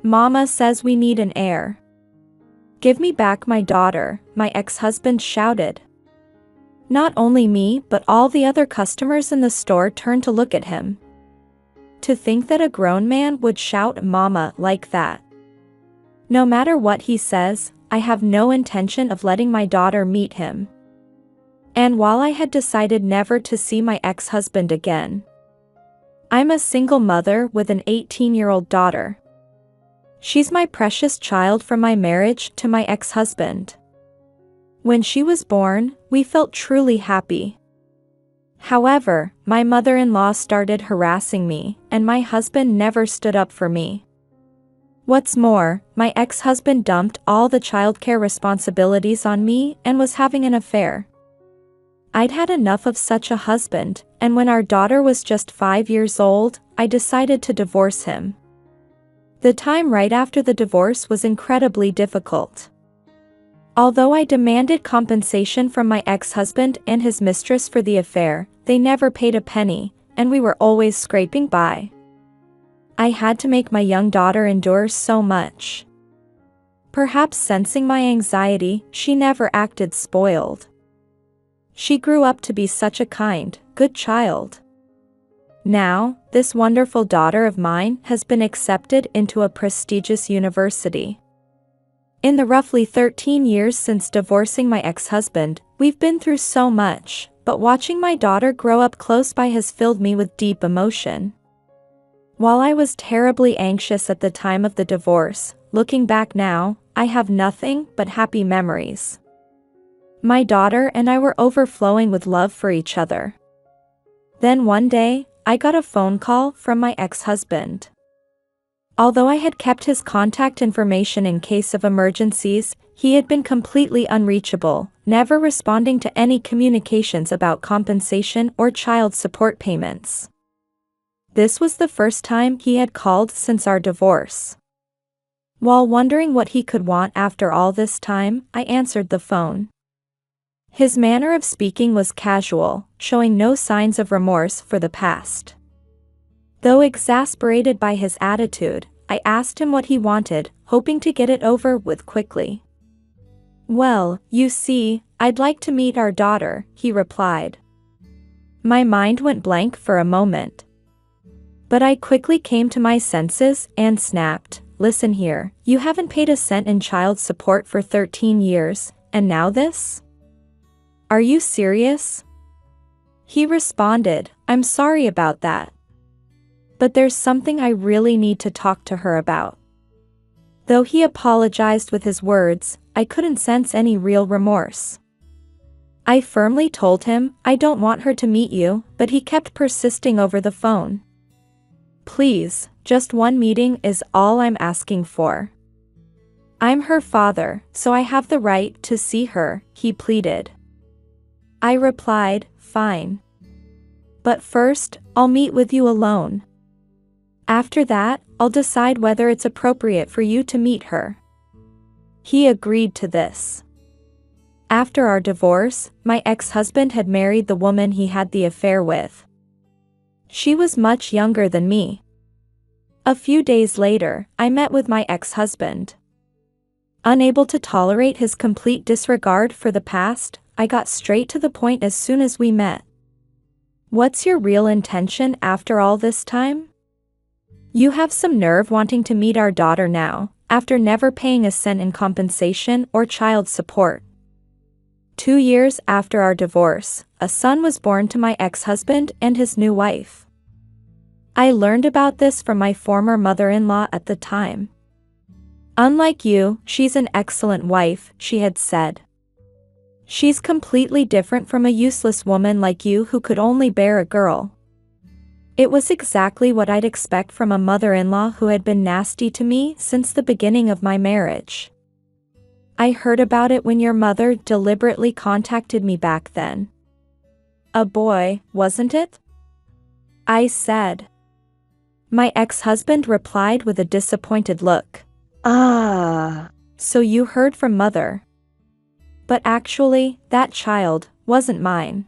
Mama says we need an heir. Give me back my daughter, my ex-husband shouted. Not only me but all the other customers in the store turned to look at him. To think that a grown man would shout "Mama" like that. No matter what he says, I have no intention of letting my daughter meet him. And while I had decided never to see my ex-husband again, I'm a single mother with an 18-year-old daughter. She's my precious child from my marriage to my ex-husband. When she was born, we felt truly happy. However, my mother-in-law started harassing me, and my husband never stood up for me. What's more, my ex-husband dumped all the childcare responsibilities on me and was having an affair. I'd had enough of such a husband, and when our daughter was just 5 years old, I decided to divorce him. The time right after the divorce was incredibly difficult. Although I demanded compensation from my ex-husband and his mistress for the affair, they never paid a penny, and we were always scraping by. I had to make my young daughter endure so much. Perhaps sensing my anxiety, she never acted spoiled. She grew up to be such a kind, good child. Now, this wonderful daughter of mine has been accepted into a prestigious university. In the roughly 13 years since divorcing my ex-husband, we've been through so much, but watching my daughter grow up close by has filled me with deep emotion. While I was terribly anxious at the time of the divorce, looking back now, I have nothing but happy memories. My daughter and I were overflowing with love for each other. Then one day, I got a phone call from my ex-husband. Although I had kept his contact information in case of emergencies, he had been completely unreachable, never responding to any communications about compensation or child support payments. This was the first time he had called since our divorce. While wondering what he could want after all this time, I answered the phone. His manner of speaking was casual, showing no signs of remorse for the past. Though exasperated by his attitude, I asked him what he wanted, hoping to get it over with quickly. "Well, you see, I'd like to meet our daughter," he replied. My mind went blank for a moment. But I quickly came to my senses and snapped, "Listen here, you haven't paid a cent in child support for 13 years, and now this? Are you serious?" He responded, "I'm sorry about that. But there's something I really need to talk to her about." Though he apologized with his words, I couldn't sense any real remorse. I firmly told him, "I don't want her to meet you," but he kept persisting over the phone. "Please, just one meeting is all I'm asking for. I'm her father, so I have the right to see her," he pleaded. I replied, "Fine. But first, I'll meet with you alone. After that, I'll decide whether it's appropriate for you to meet her." He agreed to this. After our divorce, my ex-husband had married the woman he had the affair with. She was much younger than me. A few days later, I met with my ex-husband. Unable to tolerate his complete disregard for the past, I got straight to the point as soon as we met. "What's your real intention after all this time? You have some nerve wanting to meet our daughter now, after never paying a cent in compensation or child support." 2 years after our divorce, a son was born to my ex-husband and his new wife. I learned about this from my former mother-in-law at the time. "Unlike you, she's an excellent wife," she had said. "She's completely different from a useless woman like you who could only bear a girl." It was exactly what I'd expect from a mother-in-law who had been nasty to me since the beginning of my marriage. "I heard about it when your mother deliberately contacted me back then." "A boy, wasn't it?" I said. My ex-husband replied with a disappointed look. So you heard from mother." But actually, that child wasn't mine.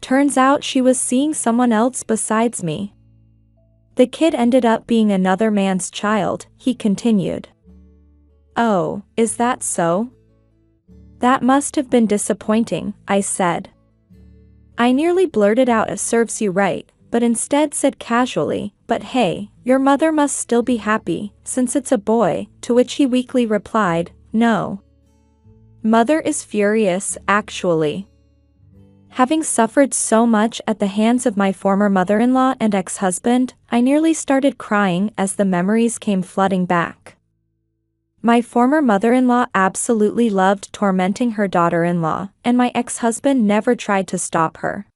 Turns out she was seeing someone else besides me. The kid ended up being another man's child, he continued. Oh, is that so? That must have been disappointing, I said. I nearly blurted out "it serves you right," but instead said casually, "But hey, your mother must still be happy, since it's a boy," to which he weakly replied, "No. Mother is furious, actually." Having suffered so much at the hands of my former mother-in-law and ex-husband, I nearly started crying as the memories came flooding back. My former mother-in-law absolutely loved tormenting her daughter-in-law, and my ex-husband never tried to stop her.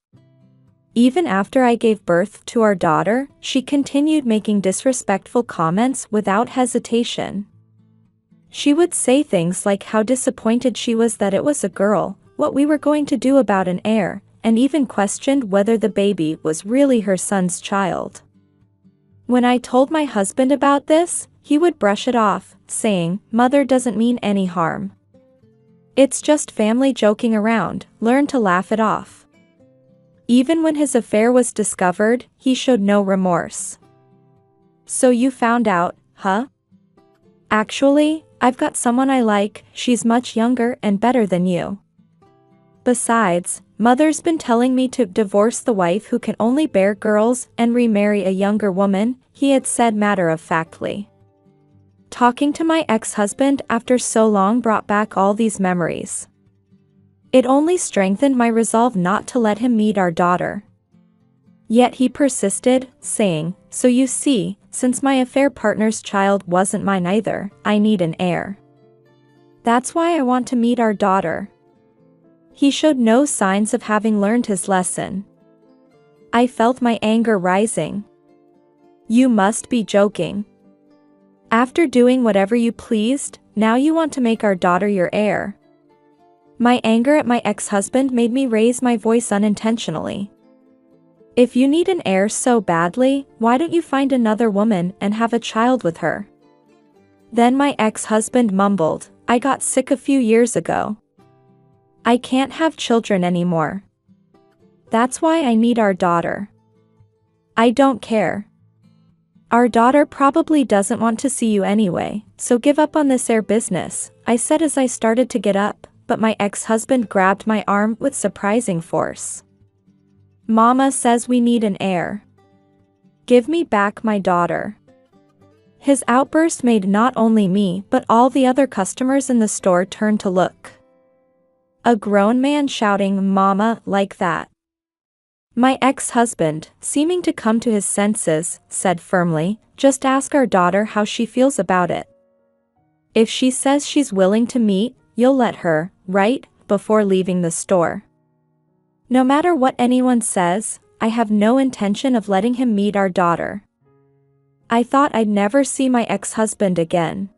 Even after I gave birth to our daughter, she continued making disrespectful comments without hesitation. She would say things like how disappointed she was that it was a girl, what we were going to do about an heir, and even questioned whether the baby was really her son's child. When I told my husband about this, he would brush it off, saying, "Mother doesn't mean any harm. It's just family joking around, learn to laugh it off." Even when his affair was discovered, he showed no remorse. "So you found out, huh? Actually, I've got someone I like, she's much younger and better than you. Besides, Mother's been telling me to divorce the wife who can only bear girls and remarry a younger woman," he had said matter-of-factly. Talking to my ex-husband after so long brought back all these memories. It only strengthened my resolve not to let him meet our daughter. Yet he persisted, saying, "So you see, since my affair partner's child wasn't mine either, I need an heir. That's why I want to meet our daughter." He showed no signs of having learned his lesson. I felt my anger rising. "You must be joking. After doing whatever you pleased, now you want to make our daughter your heir." My anger at my ex-husband made me raise my voice unintentionally. "If you need an heir so badly, why don't you find another woman and have a child with her?" Then my ex-husband mumbled, "I got sick a few years ago. I can't have children anymore. That's why I need our daughter. I don't care. Our daughter probably doesn't want to see you anyway, so give up on this heir business," I said as I started to get up, but my ex-husband grabbed my arm with surprising force. "Mama says we need an heir. Give me back my daughter." His outburst made not only me but all the other customers in the store turn to look. A grown man shouting "Mama" like that. My ex-husband, seeming to come to his senses, said firmly, "Just ask our daughter how she feels about it. If she says she's willing to meet, you'll let her, right?" before leaving the store. No matter what anyone says, I have no intention of letting him meet our daughter. I thought I'd never see my ex-husband again.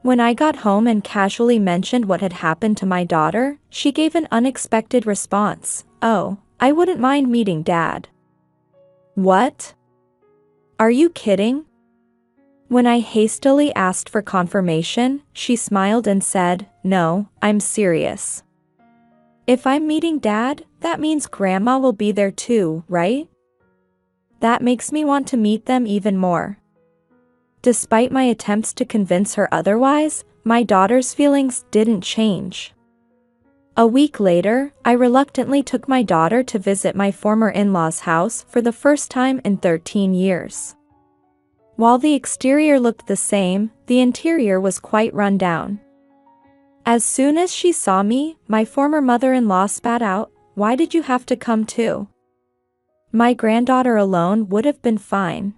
When I got home and casually mentioned what had happened to my daughter, she gave an unexpected response, "Oh, I wouldn't mind meeting Dad." What? Are you kidding? When I hastily asked for confirmation, she smiled and said, "No, I'm serious. If I'm meeting Dad, that means Grandma will be there too, right? That makes me want to meet them even more." Despite my attempts to convince her otherwise, my daughter's feelings didn't change. A week later, I reluctantly took my daughter to visit my former in-laws' house for the first time in 13 years. While the exterior looked the same, the interior was quite run down. As soon as she saw me, my former mother-in-law spat out, "Why did you have to come too? My granddaughter alone would have been fine."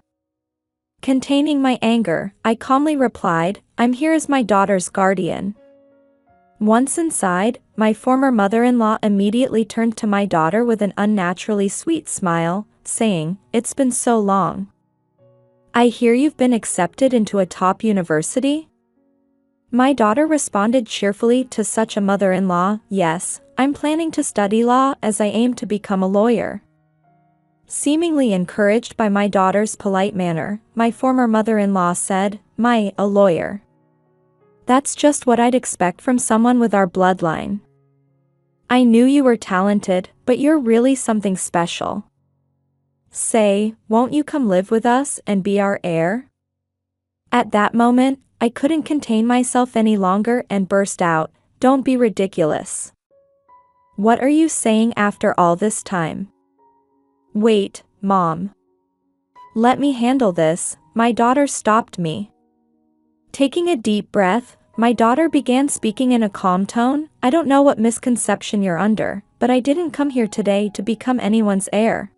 Containing my anger, I calmly replied, "I'm here as my daughter's guardian." Once inside, my former mother-in-law immediately turned to my daughter with an unnaturally sweet smile, saying, "It's been so long. I hear you've been accepted into a top university?" My daughter responded cheerfully to such a mother-in-law, "Yes, I'm planning to study law as I aim to become a lawyer." Seemingly encouraged by my daughter's polite manner, my former mother-in-law said, A lawyer. That's just what I'd expect from someone with our bloodline. I knew you were talented, but you're really something special. Say, won't you come live with us and be our heir? At that moment, I couldn't contain myself any longer and burst out, don't be ridiculous. What are you saying after all this time? Wait, Mom. Let me handle this, my daughter stopped me. Taking a deep breath, my daughter began speaking in a calm tone, I don't know what misconception you're under, but I didn't come here today to become anyone's heir.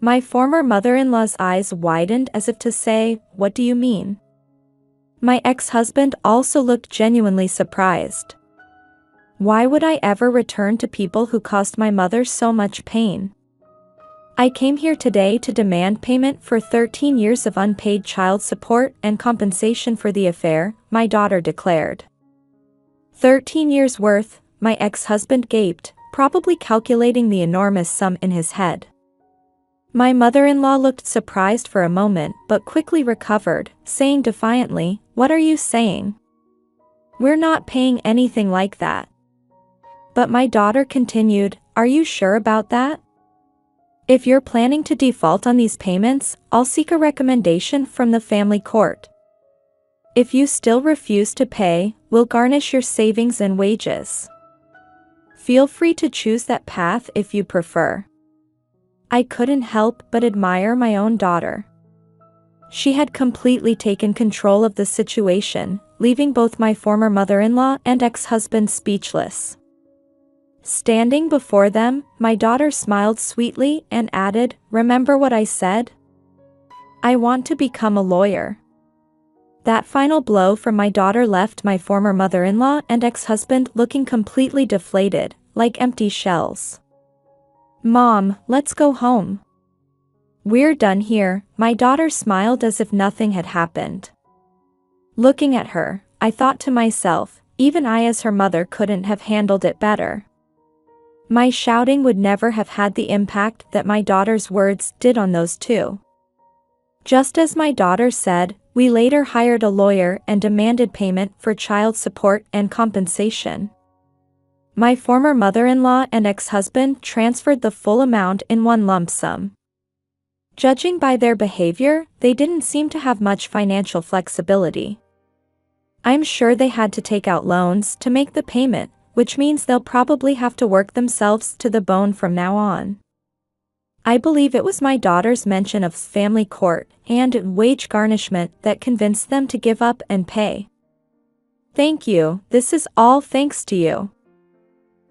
My former mother-in-law's eyes widened as if to say, what do you mean? My ex-husband also looked genuinely surprised. Why would I ever return to people who caused my mother so much pain? I came here today to demand payment for 13 years of unpaid child support and compensation for the affair, my daughter declared. 13 years worth, my ex-husband gaped, probably calculating the enormous sum in his head. My mother-in-law looked surprised for a moment but quickly recovered, saying defiantly, what are you saying? We're not paying anything like that. But my daughter continued, are you sure about that? If you're planning to default on these payments, I'll seek a recommendation from the family court. If you still refuse to pay, we'll garnish your savings and wages. Feel free to choose that path if you prefer. I couldn't help but admire my own daughter. She had completely taken control of the situation, leaving both my former mother-in-law and ex-husband speechless. Standing before them, my daughter smiled sweetly and added, remember what I said? I want to become a lawyer. That final blow from my daughter left my former mother-in-law and ex-husband looking completely deflated, like empty shells. Mom, let's go home. We're done here, my daughter smiled as if nothing had happened. Looking at her, I thought to myself, even I as her mother couldn't have handled it better. My shouting would never have had the impact that my daughter's words did on those two. Just as my daughter said, we later hired a lawyer and demanded payment for child support and compensation. My former mother-in-law and ex-husband transferred the full amount in one lump sum. Judging by their behavior, they didn't seem to have much financial flexibility. I'm sure they had to take out loans to make the payment, which means they'll probably have to work themselves to the bone from now on. I believe it was my daughter's mention of family court and wage garnishment that convinced them to give up and pay. Thank you, this is all thanks to you.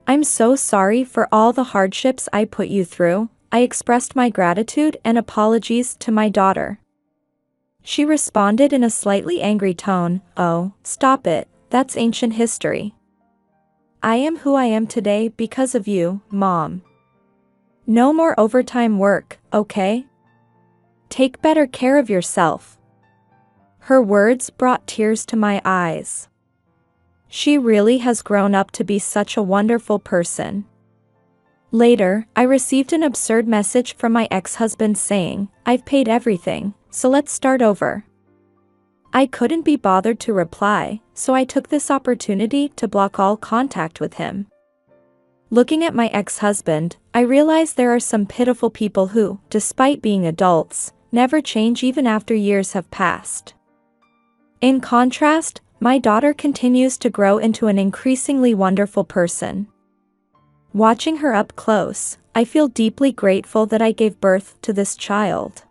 I'm so sorry for all the hardships I put you through, I expressed my gratitude and apologies to my daughter. She responded in a slightly angry tone, oh, stop it, that's ancient history. I am who I am today because of you, Mom. No more overtime work, okay? Take better care of yourself. Her words brought tears to my eyes. She really has grown up to be such a wonderful person. Later, I received an absurd message from my ex-husband saying, I've paid everything, so let's start over. I couldn't be bothered to reply, so I took this opportunity to block all contact with him. Looking at my ex-husband, I realized there are some pitiful people who, despite being adults, never change even after years have passed. In contrast, my daughter continues to grow into an increasingly wonderful person. Watching her up close, I feel deeply grateful that I gave birth to this child.